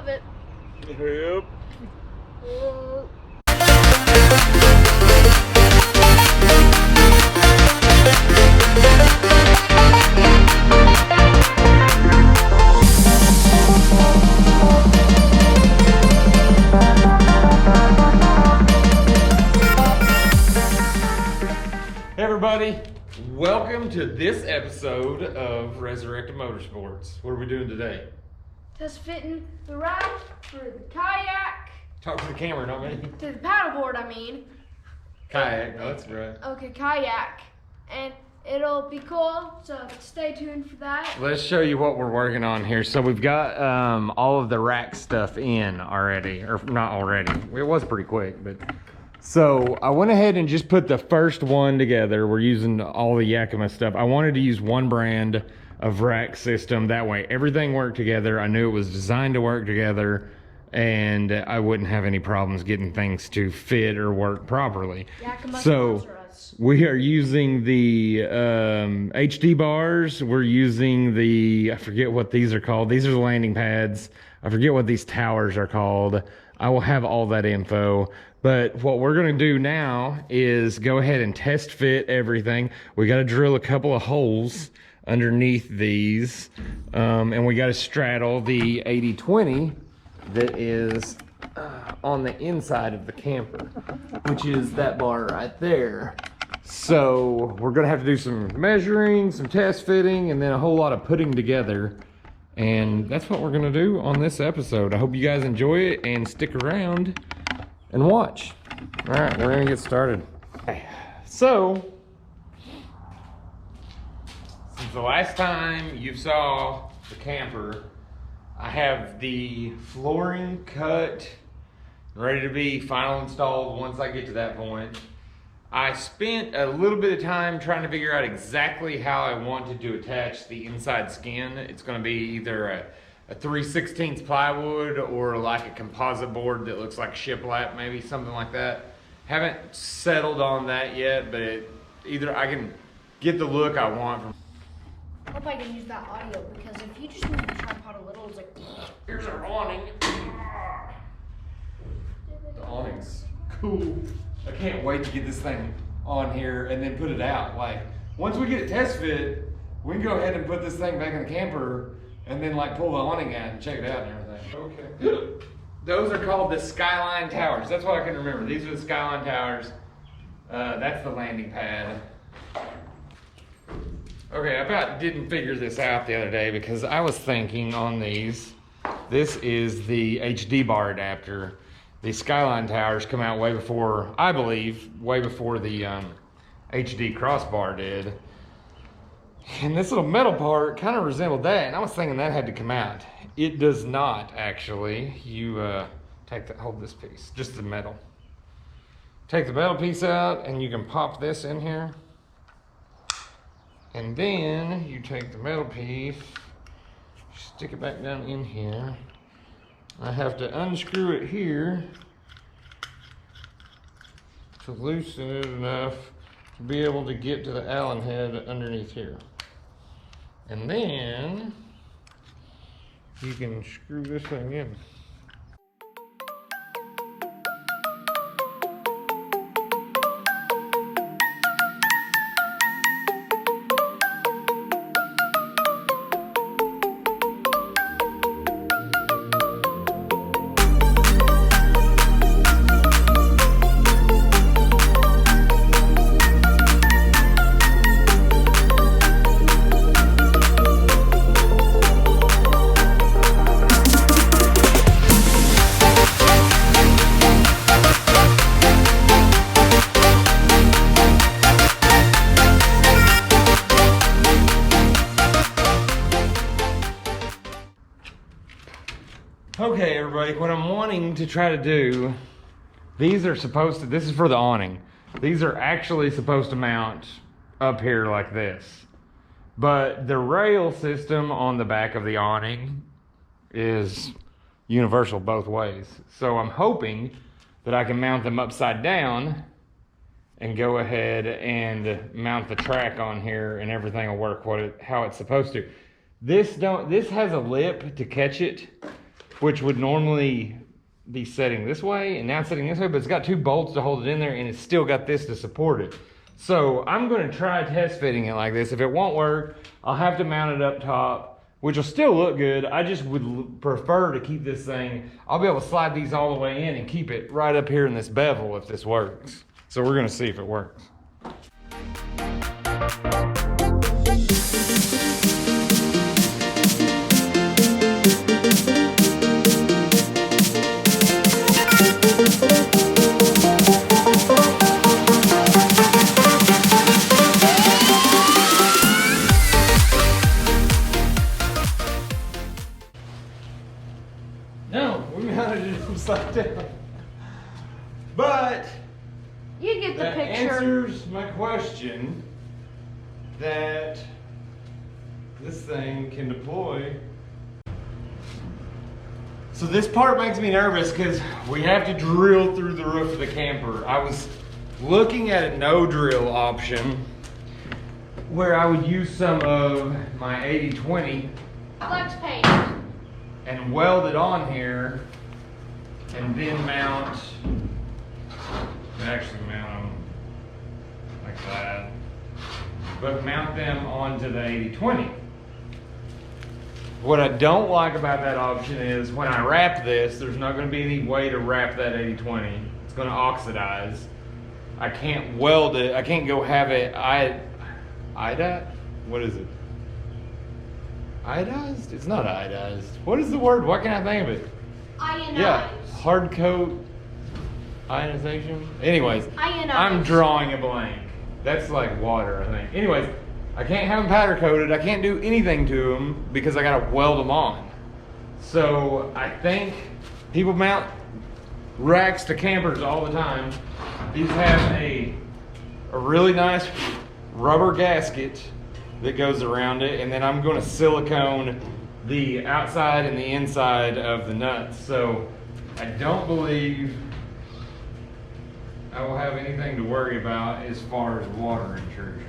Love it. Yep. Hey everybody, welcome to this episode of Resurrected Motorsports. What are we doing today? Test fitting the rack for the kayak. Talk to the camera, not me. To the paddleboard, I mean. Kayak, no, that's right. Okay, kayak. And it'll be cool, so stay tuned for that. Let's show you what we're working on here. So we've got all of the rack stuff in already, or not already. It was pretty quick, but. So I went ahead and just put the first one together. We're using all the Yakima stuff. I wanted to use one brand of rack system. That way everything worked together. I knew it was designed to work together and I wouldn't have any problems getting things to fit or work properly. Yakima So we are using the HD bars. We're using the, I forget what these are called. These are the landing pads. I forget what these towers are called. I will have all that info. But what we're gonna do now is go ahead and test fit everything. We gotta drill a couple of holes underneath these. And we gotta straddle the 80/20 that is on the inside of the camper, which is that bar right there. So we're gonna have to do some measuring, some test fitting, and then a whole lot of putting together. And that's what we're gonna do on this episode. I hope you guys enjoy it and stick around and watch. All right, we're gonna get started. Okay. So, since the last time you saw the camper, I have the flooring cut, ready to be final installed once I get to that point. I spent a little bit of time trying to figure out exactly how I wanted to attach the inside skin. It's gonna be either a 3/16 plywood or like a composite board that looks like shiplap, maybe something like that. Haven't settled on that yet, but either I can get the look I want from. I hope I can use that audio because if you just move the tripod a little, it's like. Here's our awning. The awning's cool. I can't wait to get this thing on here and then put it out. Like, once we get it test fit, we can go ahead and put this thing back in the camper and then like pull the awning out and check it out and everything. Okay. Those are called the skyline towers. That's what I can remember. These are the skyline towers. That's the landing pad. Okay, I about didn't figure this out the other day because I was thinking on these, this is the HD bar adapter. The skyline towers come out way before, I believe, way before the HD crossbar did. And this little metal part kind of resembled that, and I was thinking that had to come out. It does not, actually. You hold this piece, just the metal. Take the metal piece out, and you can pop this in here. And then you take the metal piece, stick it back down in here. I have to unscrew it here to loosen it enough to be able to get to the Allen head underneath here. And then you can screw this thing in. Okay, everybody, what I'm wanting to try to do, these are supposed to, this is for the awning. These are actually supposed to mount up here like this. But the rail system on the back of the awning is universal both ways. So I'm hoping that I can mount them upside down and go ahead and mount the track on here and everything will work how it's supposed to. This has a lip to catch it, which would normally be setting this way, and now it's setting this way, but it's got 2 bolts to hold it in there, and it's still got this to support it. So I'm going to try test fitting it like this. If it won't work, I'll have to mount it up top, which will still look good. I just would prefer to keep this thing, I'll be able to slide these all the way in and keep it right up here in this bevel if this works. So we're going to see if it works. No, we mounted it upside down. But you get the that picture. Answers my question that this thing can deploy. So this part makes me nervous because we have to drill through the roof of the camper. I was looking at a no drill option where I would use some of my 80/20 Flex paste. and weld it on here and then mount, actually mount them like that, but mount them onto the 80/20. What I don't like about that option is when I wrap this, there's not going to be any way to wrap that 80/20. It's going to oxidize. I can't weld it. I can't go have it iodized? What is it? Iodized? It's not iodized. What is the word? Why can't I think of it? Ionized. Yeah, hard coat ionization. Anyways, Ionized. I'm drawing a blank. That's like water, I think. Anyways, I can't have them powder coated. I can't do anything to them because I gotta weld them on. So I think people mount racks to campers all the time. These have a really nice rubber gasket that goes around it, and then I'm going to silicone the outside and the inside of the nuts. So I don't believe I will have anything to worry about as far as water intrusion.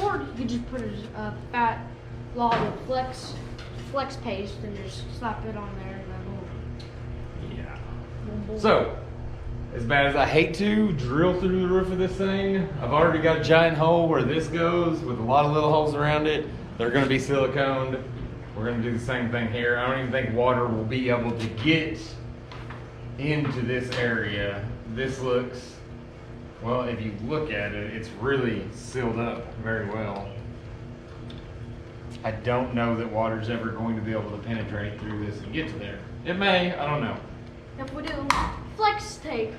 Or you could just put a fat log of flex paste and just slap it on there and then Yeah. So, as bad as I hate to drill through the roof of this thing, I've already got a giant hole where this goes with a lot of little holes around it. They're going to be siliconed. We're going to do the same thing here. I don't even think water will be able to get into this area. This looks, well, if you look at it, it's really sealed up very well. I don't know that water's ever going to be able to penetrate through this and get to there. It may, I don't know. if we do flex tape.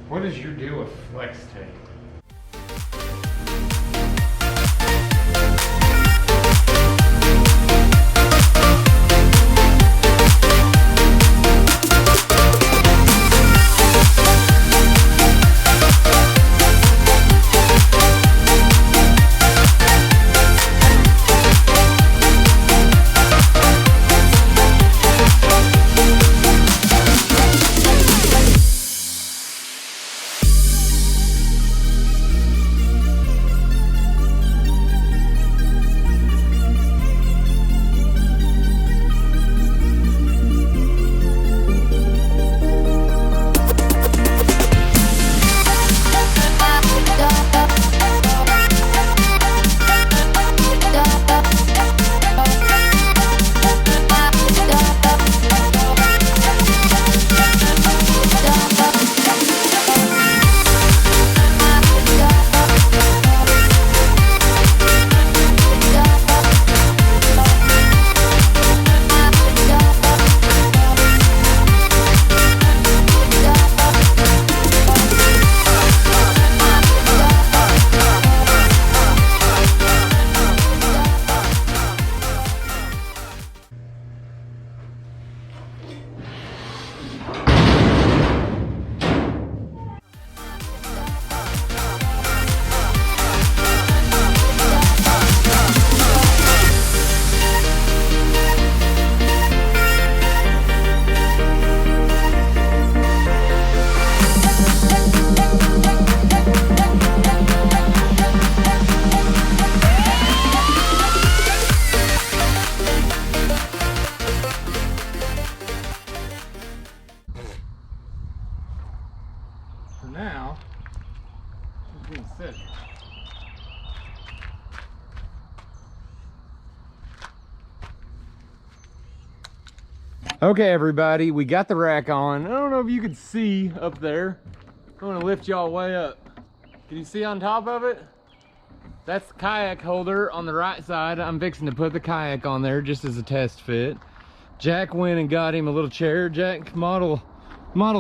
What is your deal with flex tape? Okay, everybody, we got the rack on. I don't know if you can see up there. I'm gonna lift y'all way up. Can you see on top of it? That's the kayak holder on the right side. I'm fixing to put the kayak on there just as a test fit. Jack went and got him a little chair. Jack, model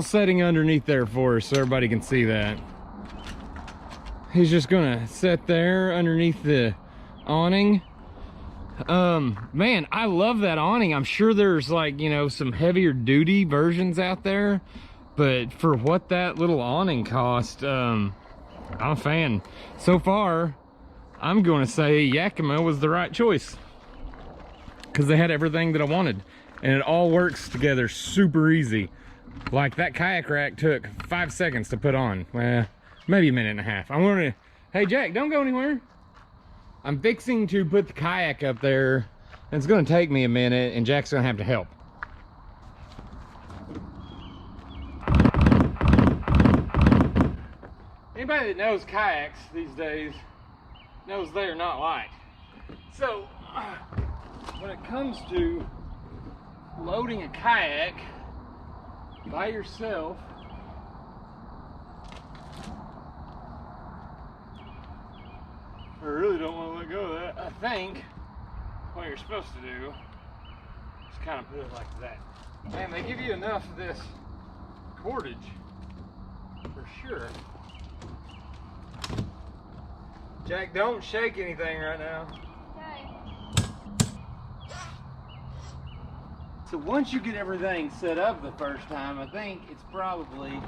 setting underneath there for us so everybody can see that. He's just gonna sit there underneath the awning. Man, I love that awning. I'm sure there's, like, you know, some heavier duty versions out there, but for what that little awning cost, I'm a fan. So far, I'm going to say Yakima was the right choice because they had everything that I wanted, and it all works together super easy. Like, that kayak rack took 5 seconds to put on. Well, maybe a minute and a half. I want to, hey Jack, don't go anywhere. I'm fixing to put the kayak up there, and it's going to take me a minute, and Jack's going to have to help. Anybody that knows kayaks these days knows they're not light. So, when it comes to loading a kayak by yourself, I really don't want to let go of that. I think what you're supposed to do is kind of put it like that. Man, they give you enough of this cordage for sure. Jack, don't shake anything right now. Okay. So once you get everything set up the first time, I think it's probably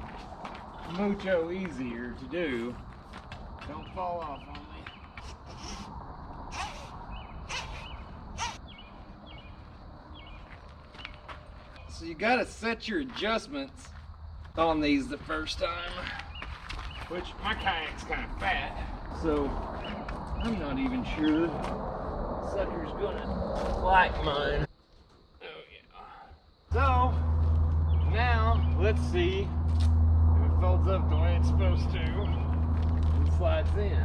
mucho easier to do. Don't fall off on me. So you gotta set your adjustments on these the first time, which my kayak's kind of fat, so I'm not even sure sucker's gonna like mine. Oh yeah. So now let's see if it folds up the way it's supposed to and slides in.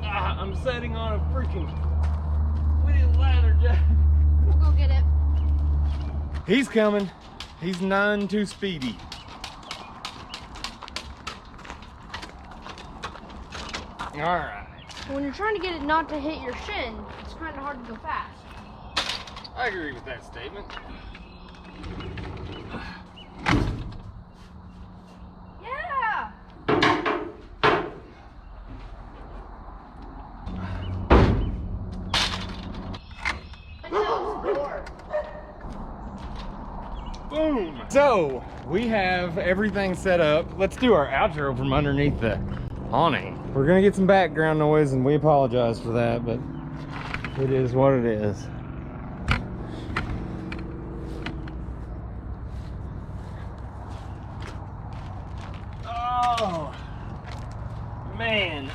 I'm setting on a freaking wheel ladder, Jack. We'll go get it. He's coming. He's none too speedy. All right. When you're trying to get it not to hit your shin, it's kind of hard to go fast. I agree with that statement. Yeah! Boom! So, we have everything set up. Let's do our outro from underneath the awning. We're gonna get some background noise, and we apologize for that, but it is what it is. Oh, man.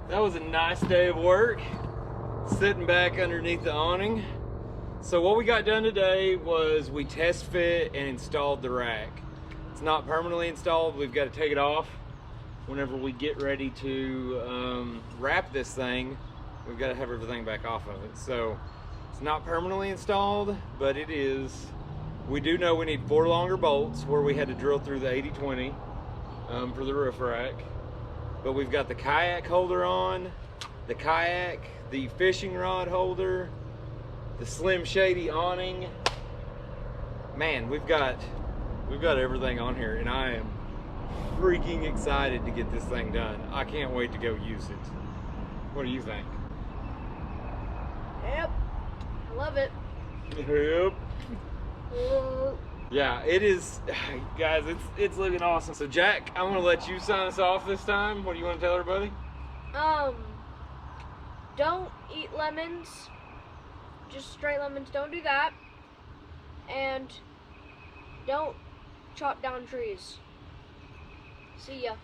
That was a nice day of work, sitting back underneath the awning. So what we got done today was we test fit and installed the rack. It's not permanently installed. We've got to take it off whenever we get ready to wrap this thing. We've got to have everything back off of it. So it's not permanently installed, but it is. We do know we need 4 longer bolts where we had to drill through the 80-20 for the roof rack. But we've got the kayak holder on, the kayak, the fishing rod holder, the slim shady awning. Man, we've got everything on here, and I am freaking excited to get this thing done. I can't wait to go use it. What do you think? Yep. I love it. Yep. Yeah, it is, guys, it's looking awesome. So Jack, I'm gonna let you sign us off this time. What do you want to tell everybody? Don't eat lemons. Just straight lemons, don't do that. And don't chop down trees. See ya.